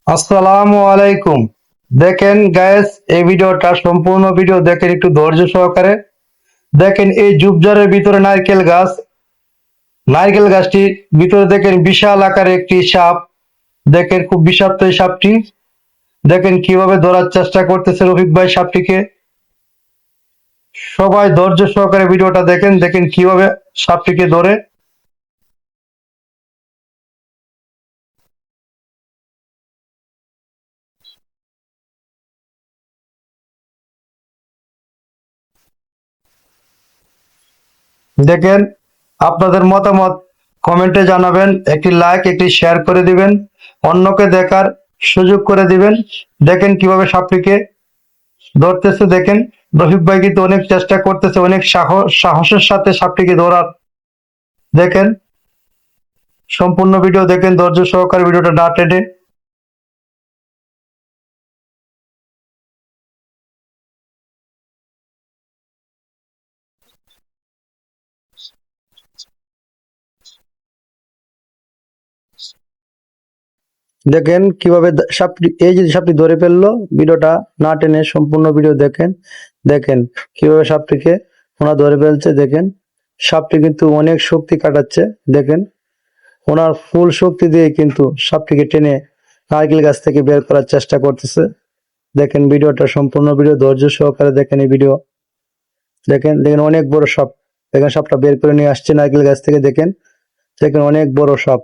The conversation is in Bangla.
আসসালামু আলাইকুম। দেখেন গায়েস, এই ভিডিওটা সম্পূর্ণ ভিডিও দেখেন একটু ধৈর্য সহকারে। দেখেন এই ঝোপঝাড়ের ভিতরে নারকেল গাছ, নারকেল গাছটির ভিতরে দেখেন বিশাল আকারের একটি সাপ। দেখেন খুব বিষাক্ত এই সাপটি। দেখেন কিভাবে ধরার চেষ্টা করতেছে রফিক ভাই সাপটিকে। সবাই ধৈর্য সহকারে ভিডিওটা দেখেন, দেখেন কিভাবে সাপটিকে ধরে। দেখেন, আপনাদের মতামত কমেন্টে জানাবেন, একটি লাইক একটি শেয়ার করে দিবেন, অন্যকে দেখার সুযোগ করে দিবেন। দেখেন কিভাবে সাপটিকে ধরতেছে। দেখেন রফিক ভাই কিন্তু অনেক চেষ্টা করতেছে, অনেক সাহসের সাথে সাপটিকে ধরার। দেখেন সম্পূর্ণ ভিডিও দেখেন ধৈর্য সহকারে, ভিডিওটা না টেনে। দেখেন কিভাবে সাপটি, এই যে সাপটি ধরে ফেললো, ভিডিওটা না টেনে সম্পূর্ণ ভিডিও দেখেন। দেখেন কিভাবে সাপটিকে ওনা ধরে ফেলছে। দেখেন সাপটি কিন্তু অনেক শক্তি কাটাচ্ছে। দেখেন ওনার ফুল শক্তি দিয়ে কিন্তু সাপটিকে টেনে নারকেল গাছ থেকে বের করার চেষ্টা করতেছে। দেখেন ভিডিওটা সম্পূর্ণ ভিডিও ধৈর্য সহকারে দেখেন এই ভিডিও। দেখেন দেখেন অনেক বড় সাপ। দেখেন সাপটা বের করে নিয়ে আসছে নারকেল গাছ থেকে। দেখেন দেখেন অনেক বড় সাপ।